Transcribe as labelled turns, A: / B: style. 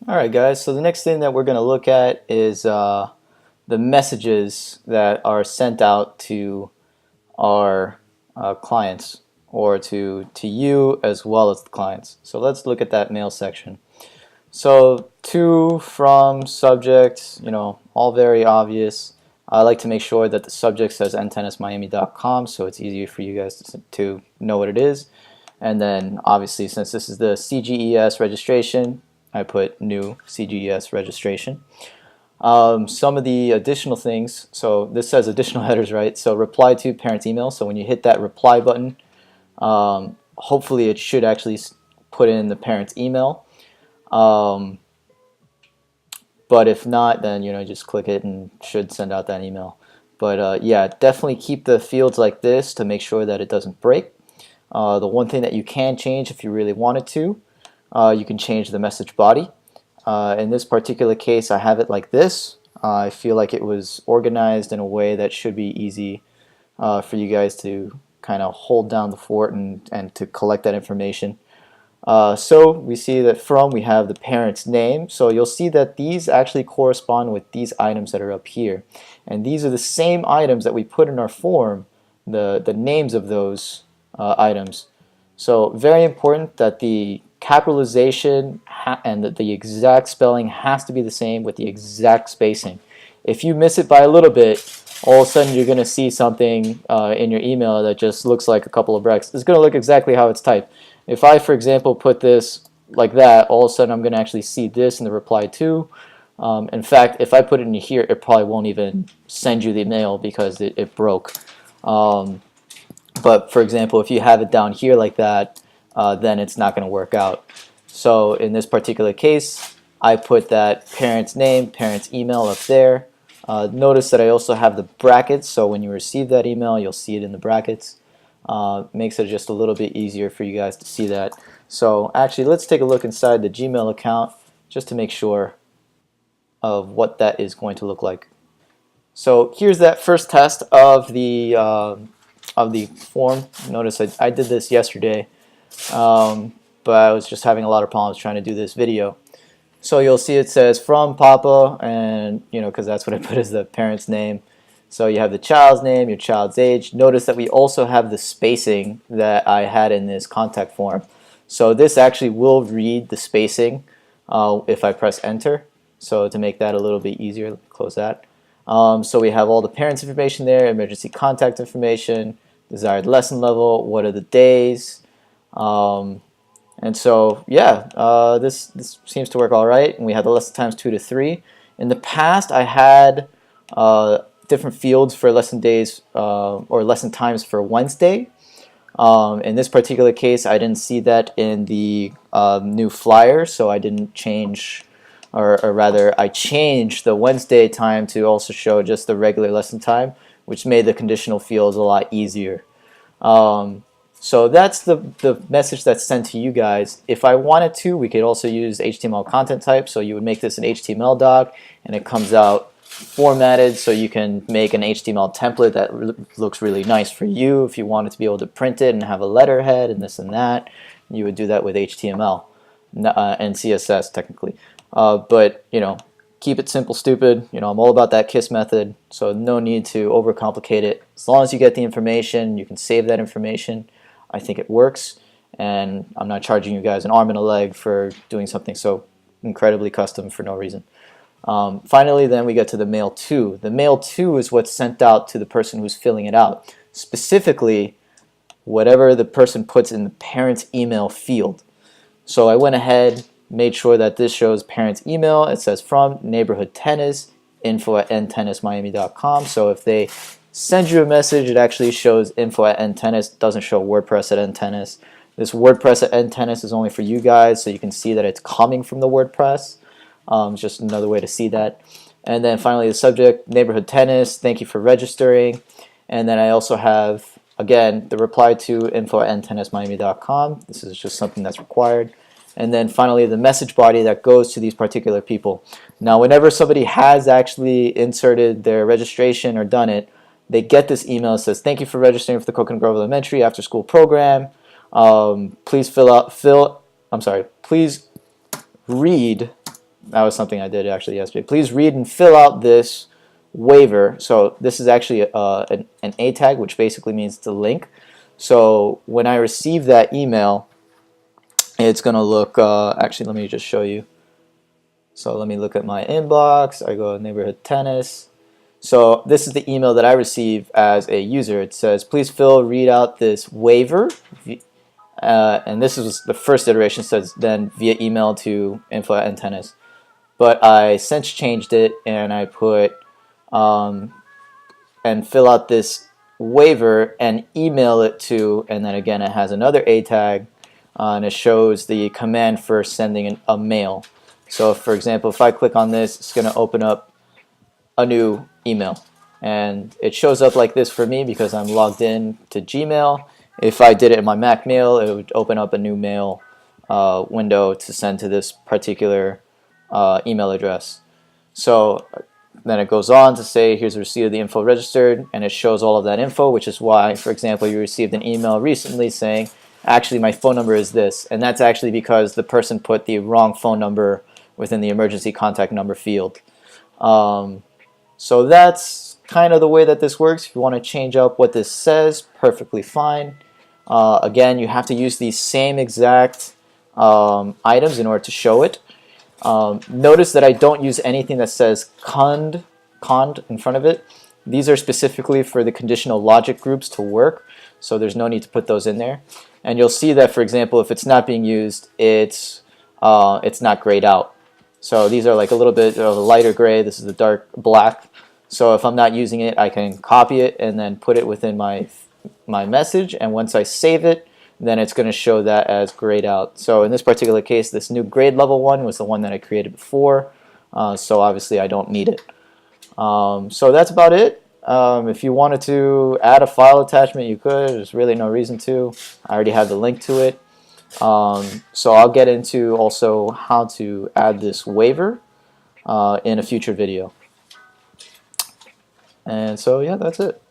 A: Alright guys, so the next thing that we're going to look at is the messages that are sent out to our clients, or to you as well as the clients. So let's look at that mail section. So to, from, subject, all very obvious. I like to make sure that the subject says ntennismiami.com so it's easier for you guys to know what it is. And then obviously, since this is the CGES registration, I put new CGES registration. Some of the additional things, so this says additional headers, right? So reply to parent email. So when you hit that reply button, hopefully it should actually put in the parent's email. But if not, then just click it and it should send out that email. But yeah, definitely keep the fields like this to make sure that it doesn't break. The one thing that you can change if you really wanted to, you can change the message body. In this particular case, I have it like this. I feel like it was organized in a way that should be easy for you guys to kind of hold down the fort and to collect that information. So we see that we have the parent's name. So you'll see that these actually correspond with these items that are up here. And these are the same items that we put in our form, the names of those items. So very important that the capitalization and the exact spelling has to be the same with the exact spacing. If you miss it by a little bit, all of a sudden you're going to see something in your email that just looks like a couple of breaks. It's going to look exactly how it's typed. If I, for example, put this like that, all of a sudden I'm going to actually see this in the reply to. In fact, if I put it in here, it probably won't even send you the mail because it broke. But for example, if you have it down here like that, then it's not going to work out. So in this particular case, I put that parent's name, parent's email up there. Notice that I also have the brackets, so when you receive that email, you'll see it in the brackets. Makes it just a little bit easier for you guys to see that. So actually, let's take a look inside the Gmail account just to make sure of what that is going to look like. So here's that first test of the form. Notice I did this yesterday, but I was just having a lot of problems trying to do this video. So you'll see it says from Papa, and because that's what I put as the parent's name. So you have the child's name, your child's age. Notice that we also have the spacing that I had in this contact form. So this actually will read the spacing if I press enter. So to make that a little bit easier, close that. So we have all the parents' information there, emergency contact information, desired lesson level, what are the days, and so yeah, this seems to work all right. And we have the lesson times 2 to 3. In the past, I had different fields for lesson days or lesson times for Wednesday. In this particular case, I didn't see that in the new flyer, so I didn't change, or rather, I changed the Wednesday time to also show just the regular lesson time, which made the conditional fields a lot easier. So that's the message that's sent to you guys. If I wanted to, we could also use HTML content type. So you would make this an HTML doc, and it comes out formatted, so you can make an HTML template that looks really nice for you. If you wanted to be able to print it and have a letterhead and this and that, you would do that with HTML and CSS technically. But keep it simple, stupid. I'm all about that KISS method, so no need to overcomplicate it. As long as you get the information, you can save that information. I think it works, and I'm not charging you guys an arm and a leg for doing something so incredibly custom for no reason. Finally, then we get to the mail to. The mail to is what's sent out to the person who's filling it out. Specifically, whatever the person puts in the parent's email field. So I went ahead, made sure that this shows parent's email. It says from neighborhood tennis, info@ntennismiami.com. So if they send you a message, it actually shows info@ntennis. It doesn't show WordPress at ntennis. This WordPress at ntennis is only for you guys, so you can see that it's coming from the WordPress. Just another way to see that. And then finally the subject, neighborhood tennis, thank you for registering. And then I also have, again, the reply to info@ntennismiami.com. This is just something that's required. And then finally the message body that goes to these particular people. Now whenever somebody has actually inserted their registration or done it, they get this email that says, thank you for registering for the Coconut Grove Elementary after school program. Please please read that was something I did actually yesterday. Please read and fill out this waiver. So this is actually an A tag, which basically means the link. So when I receive that email, it's going to look, actually let me just show you. So let me look at my inbox. I go neighborhood tennis. So this is the email that I receive as a user. It says, please read out this waiver. And this is the first iteration, says then via email to info@tennis. But I since changed it and I put and fill out this waiver and email it to, and then again it has another A tag and it shows the command for sending a mail. So for example, if I click on this, it's going to open up a new email. And it shows up like this for me because I'm logged in to Gmail. If I did it in my Mac Mail, it would open up a new mail window to send to this particular email address. So then it goes on to say, here's the receipt of the info registered, and it shows all of that info, which is why, for example, you received an email recently saying, actually my phone number is this, and that's actually because the person put the wrong phone number within the emergency contact number field. So that's kind of the way that this works. If you want to change up what this says, perfectly fine. Again, you have to use these same exact items in order to show it. Notice that I don't use anything that says cond in front of it. These are specifically for the conditional logic groups to work, so there's no need to put those in there. And you'll see that, for example, if it's not being used, it's not grayed out. So these are like a little bit of a lighter gray. This is the dark black. So if I'm not using it, I can copy it and then put it within my message. And once I save it, then it's going to show that as grayed out. So in this particular case, this new grade level one was the one that I created before. So obviously I don't need it. So that's about it. If you wanted to add a file attachment, you could. There's really no reason to. I already have the link to it. So I'll get into also how to add this waiver in a future video. And so yeah, that's it.